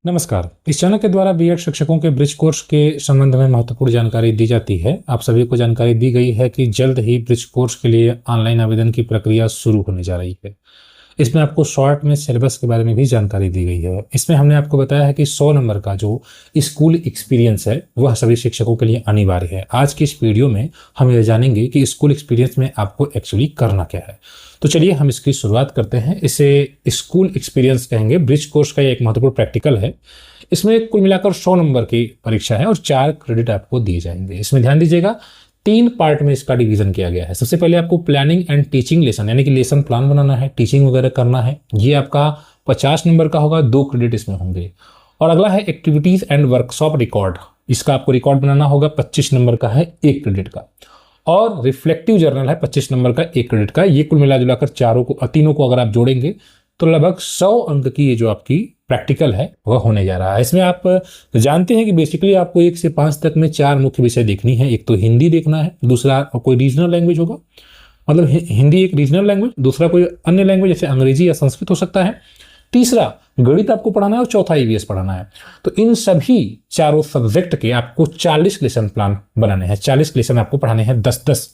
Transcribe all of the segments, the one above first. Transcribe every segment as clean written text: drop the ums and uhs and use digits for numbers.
नमस्कार। इस चैनल के द्वारा बीएड शिक्षकों के ब्रिज कोर्स के संबंध में महत्वपूर्ण जानकारी दी जाती है। आप सभी को जानकारी दी गई है कि जल्द ही ब्रिज कोर्स के लिए ऑनलाइन आवेदन की प्रक्रिया शुरू होने जा रही है। इसमें आपको शॉर्ट में सिलेबस के बारे में भी जानकारी दी गई है। इसमें हमने आपको बताया है कि 100 नंबर का जो स्कूल एक्सपीरियंस है वह सभी शिक्षकों के लिए अनिवार्य है। आज की इस वीडियो में हम ये जानेंगे कि स्कूल एक्सपीरियंस में आपको एक्चुअली करना क्या है। तो चलिए हम इसकी शुरुआत करते हैं। इसे स्कूल एक्सपीरियंस कहेंगे। ब्रिज कोर्स का ये एक महत्वपूर्ण प्रैक्टिकल है। इसमें कुल मिलाकर 100 नंबर की परीक्षा है और 4 क्रेडिट आपको दिए जाएंगे। इसमें ध्यान दीजिएगा, 3 पार्ट में इसका डिवीजन किया गया है। सबसे पहले आपको प्लानिंग एंड टीचिंग लेसन यानी कि लेसन प्लान बनाना है, टीचिंग वगैरह करना है। ये आपका 50 नंबर का होगा, 2 क्रेडिट इसमें होंगे। और अगला है एक्टिविटीज एंड वर्कशॉप रिकॉर्ड। इसका आपको रिकॉर्ड बनाना होगा, 25 नंबर का है, 1 क्रेडिट का। और रिफ्लेक्टिव जर्नल है 25 नंबर का, 1 क्रेडिट का। ये कुल मिला जुलाकर तीनों को अगर आप जोड़ेंगे तो लगभग 100 अंक की ये जो आपकी प्रैक्टिकल है वह होने जा रहा है। इसमें आप जानते हैं कि बेसिकली आपको 1 से 5 तक में 4 मुख्य विषय देखनी है। एक तो हिंदी देखना है, दूसरा कोई रीजनल लैंग्वेज होगा, मतलब हिंदी एक रीजनल लैंग्वेज, दूसरा कोई अन्य लैंग्वेज जैसे अंग्रेजी या संस्कृत हो सकता है, तीसरा गणित आपको पढ़ाना है और चौथा ईवीएस पढ़ाना है। तो इन सभी चारों सब्जेक्ट के आपको 40 लेसन प्लान बनाने हैं। 40 लेसन आपको पढ़ाने हैं, 10-10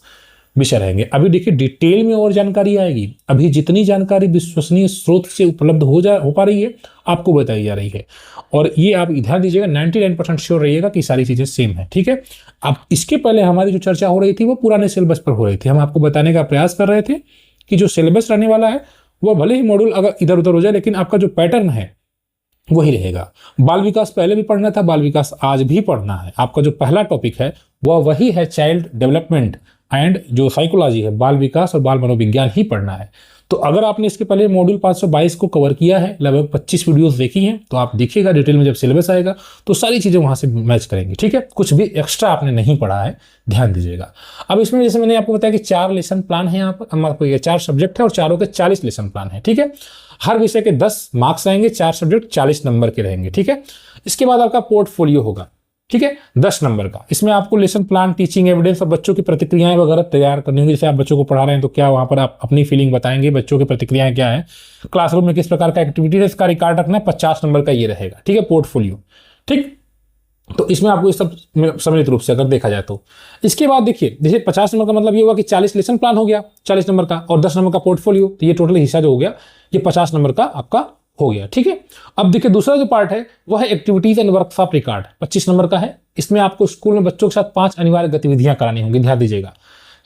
विषय रहेंगे। अभी देखिए डिटेल में और जानकारी आएगी। अभी जितनी जानकारी विश्वसनीय स्रोत से उपलब्ध हो पा रही है आपको बताई जा रही है। और ये आप ध्यान दीजिएगा, 99% श्योर रहिएगा कि सारी चीजें सेम है, ठीक है। अब इसके पहले हमारी जो चर्चा हो रही थी वो पुराने सिलेबस पर हो रही थी। हम आपको बताने का प्रयास कर रहे थे कि जो सिलेबस रहने वाला है वह भले ही मॉड्यूल अगर इधर उधर हो जाए लेकिन आपका जो पैटर्न है वही रहेगा। बाल विकास पहले भी पढ़ना था, बाल विकास आज भी पढ़ना है। आपका जो पहला टॉपिक है वह वही है, चाइल्ड डेवलपमेंट एंड जो साइकोलॉजी है, बाल विकास और बाल मनोविज्ञान ही पढ़ना है। तो अगर आपने इसके पहले मॉड्यूल 522 को कवर किया है, लगभग 25 वीडियोस देखी हैं, तो आप देखिएगा डिटेल में जब सिलेबस आएगा तो सारी चीजें वहां से मैच करेंगी, ठीक है। कुछ भी एक्स्ट्रा आपने नहीं पढ़ा है, ध्यान दीजिएगा। अब इसमें जैसे मैंने आपको बताया कि 4 लेसन प्लान है, यहाँ पर 4 सब्जेक्ट है और चारों के 40 लेसन प्लान है, ठीक है। हर विषय के 10 मार्क्स आएंगे, 4 सब्जेक्ट 40 नंबर के रहेंगे, ठीक है। इसके बाद आपका पोर्टफोलियो होगा, ठीक है, 10 नंबर का। इसमें आपको लेसन प्लान, टीचिंग एविडेंस और बच्चों की प्रतिक्रियाएं वगैरह तैयार करनी होगी। जैसे आप बच्चों को पढ़ा रहे हैं तो क्या वहां पर आप अपनी फीलिंग बताएंगे, बच्चों की प्रतिक्रियाएं क्या है, क्लासरूम में किस प्रकार का एक्टिविटी है, इसका रिकॉर्ड रखना है। 50 नंबर का ये रहेगा, ठीक है, पोर्टफोलियो, ठीक। तो इसमें आपको ये सब सम्मिलित रूप से अगर देखा जाए तो इसके बाद देखिए, जैसे 50 नंबर का मतलब ये हुआ कि 40 लेसन प्लान हो गया 40 नंबर का और 10 नंबर का पोर्टफोलियो, तो ये टोटल हिस्सा जो हो गया ये 50 नंबर का आपका हो गया, ठीक है। अब देखिए दूसरा जो पार्ट है वह है activities and workshop record, 25 number का है। इसमें आपको स्कूल में बच्चों के साथ 5 अनिवार्य गतिविधियां करानी होंगी, ध्यान दीजिएगा।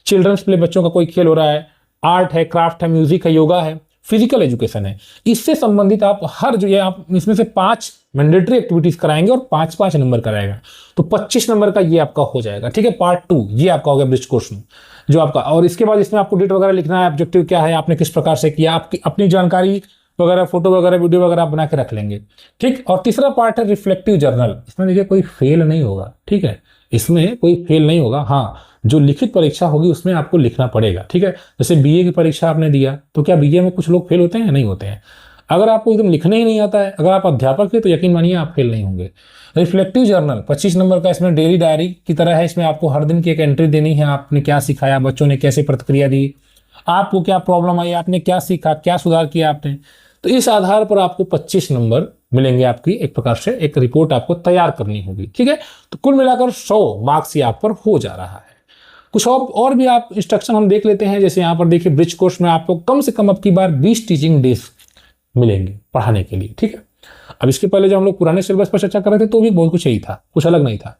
चिल्ड्रंस प्ले, बच्चों का कोई खेल हो रहा है, आर्ट है, क्राफ्ट है, म्यूजिक है, योगा है, फिजिकल एजुकेशन है। इससे संबंधित आप हर जो ये आप इसमें से 5 मैंडेटरी एक्टिविटीज कराएंगे और 5-5 नंबर कराएगा, तो 25 नंबर का ये आपका हो जाएगा, ठीक है। पार्ट 2 ये आपका हो गया ब्रिज कोर्स में जो आपका। और इसके बाद इसमें आपको डेट वगैरह लिखना है, ऑब्जेक्टिव क्या है, आपने किस प्रकार से किया, आपकी अपनी जानकारी वगैरह, फोटो वगैरह, वीडियो वगैरह आप बना के रख लेंगे, ठीक। और तीसरा पार्ट है रिफ्लेक्टिव जर्नल। इसमें देखिए कोई फेल नहीं होगा, ठीक है, इसमें कोई फेल नहीं होगा। हाँ, जो लिखित परीक्षा होगी उसमें आपको लिखना पड़ेगा, ठीक है। जैसे बीए की परीक्षा आपने दिया तो क्या बीए में कुछ लोग फेल होते हैं या नहीं होते हैं? अगर आपको एकदम लिखने ही नहीं आता है, अगर आप अध्यापक हैं तो यकीन मानिए आप फेल नहीं होंगे। रिफ्लेक्टिव जर्नल 25 नंबर का, इसमें डेली डायरी की तरह है। इसमें आपको हर दिन की एक एंट्री देनी है, आपने क्या सिखाया, बच्चों ने कैसे प्रतिक्रिया दी, आपको क्या प्रॉब्लम आई, आपने क्या सीखा, क्या सुधार किया आपने। तो इस आधार पर आपको 25 नंबर मिलेंगे। आपकी एक प्रकार से एक रिपोर्ट आपको तैयार करनी होगी, ठीक है। तो कुल मिलाकर 100 मार्क्स यहाँ पर हो जा रहा है। कुछ और भी आप इंस्ट्रक्शन हम देख लेते हैं। जैसे यहाँ पर देखिए ब्रिज कोर्स में आपको कम से कम अब की बार 20 टीचिंग डेज मिलेंगे पढ़ाने के लिए, ठीक है। अब इसके पहले जब हम लोग पुराने सिलेबस पर चर्चा कर रहे थे तो भी बहुत कुछ यही था, कुछ अलग नहीं था।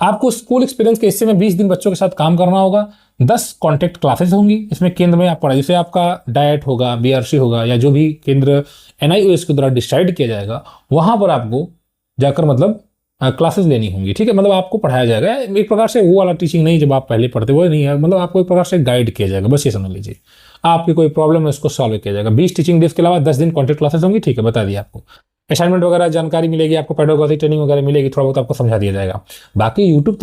आपको स्कूल एक्सपीरियंस के हिस्से में 20 दिन बच्चों के साथ काम करना होगा। 10 कॉन्टेक्ट क्लासेस होंगी। इसमें केंद्र में आप पढ़ाई, जैसे आपका डाइट होगा, बीआरसी होगा या जो भी केंद्र एनआईओएस के द्वारा डिसाइड किया जाएगा वहां पर आपको जाकर मतलब क्लासेस लेनी होंगी, ठीक है। मतलब आपको पढ़ाया जाएगा एक प्रकार से, वो वाला टीचिंग नहीं जब आप पहले पढ़ते वो नहीं है, मतलब आपको एक प्रकार से गाइड किया जाएगा, बस ये समझ लीजिए। आपकी कोई प्रॉब्लम है उसको सॉल्व किया जाएगा। 20 टीचिंग डेज के अलावा 10 दिन कॉन्टेक्ट क्लासेस होंगी, ठीक है, बता दिया आपको। असाइनमेंट वगैरह जानकारी मिलेगी आपको, पेडागोजी ट्रेनिंग वगैरह मिलेगी, थोड़ा बहुत आपको समझा दिया जाएगा। बाकी यूट्यूब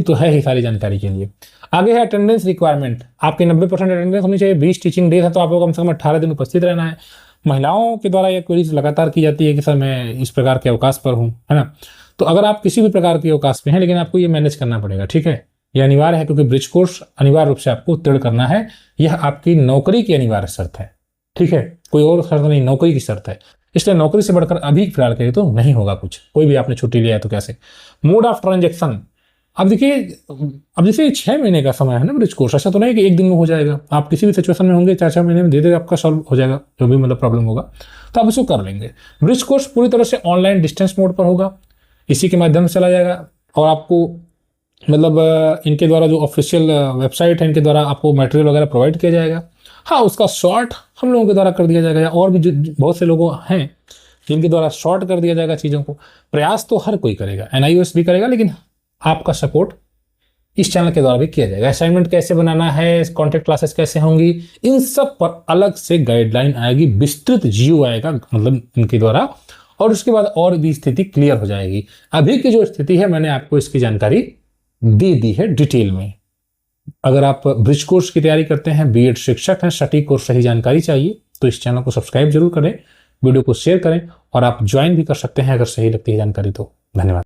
तो है ही सारी जानकारी के लिए। आगे है अटेंडेंस रिक्वायरमेंट। आपकी 90% अटेंडेंस होनी चाहिए। 20 टीचिंग डेज है तो आपको कम से कम 18 दिन उपस्थित रहना है। महिलाओं के द्वारा यह क्वेरीज लगातार की जाती है कि सर मैं इस प्रकार के अवकाश पर हूँ, है ना। तो अगर आप किसी भी प्रकार के अवकाश में हैं लेकिन आपको ये मैनेज करना पड़ेगा, ठीक है। यह अनिवार्य है क्योंकि ब्रिज कोर्स अनिवार्य रूप से आपको उत्तीर्ण करना है। यह आपकी नौकरी की अनिवार्य शर्त है, ठीक है, कोई और शर्त नहीं, नौकरी की शर्त है। इसलिए नौकरी से बढ़कर अभी फिलहाल के लिए तो नहीं होगा कुछ, कोई भी आपने छुट्टी लिया है तो कैसे। मोड ऑफ ट्रांजेक्शन, अब देखिए, अब जैसे 6 महीने का समय है ना ब्रिज कोर्स, ऐसा तो नहीं कि एक दिन में हो जाएगा। आप किसी भी सिचुएशन में होंगे 4-6 महीने में धीरे आपका सॉल्व हो जाएगा, जो भी मतलब प्रॉब्लम होगा तो आप इसको कर लेंगे। ब्रिज कोर्स पूरी तरह से ऑनलाइन डिस्टेंस मोड पर होगा, इसी के माध्यम से चला जाएगा और आपको मतलब इनके द्वारा जो ऑफिशियल वेबसाइट है इनके द्वारा आपको मटेरियल वगैरह प्रोवाइड किया जाएगा। हाँ, उसका शॉर्ट हम लोगों के द्वारा कर दिया जाएगा, या और भी जो बहुत से लोग हैं जिनके द्वारा शॉर्ट कर दिया जाएगा चीज़ों को। प्रयास तो हर कोई करेगा, NIOS भी करेगा, लेकिन आपका सपोर्ट इस चैनल के द्वारा भी किया जाएगा। असाइनमेंट कैसे बनाना है, कॉन्टेक्ट क्लासेस कैसे होंगी, इन सब पर अलग से गाइडलाइन आएगी, विस्तृत GO आएगा मतलब इनके द्वारा, और उसके बाद और भी स्थिति क्लियर हो जाएगी। अभी की जो स्थिति है मैंने आपको इसकी जानकारी दे दी है डिटेल में। अगर आप ब्रिज कोर्स की तैयारी करते हैं, B.Ed शिक्षक हैं, सटीक और सही जानकारी चाहिए तो इस चैनल को सब्सक्राइब जरूर करें, वीडियो को शेयर करें और आप ज्वाइन भी कर सकते हैं अगर सही लगती है जानकारी तो। धन्यवाद।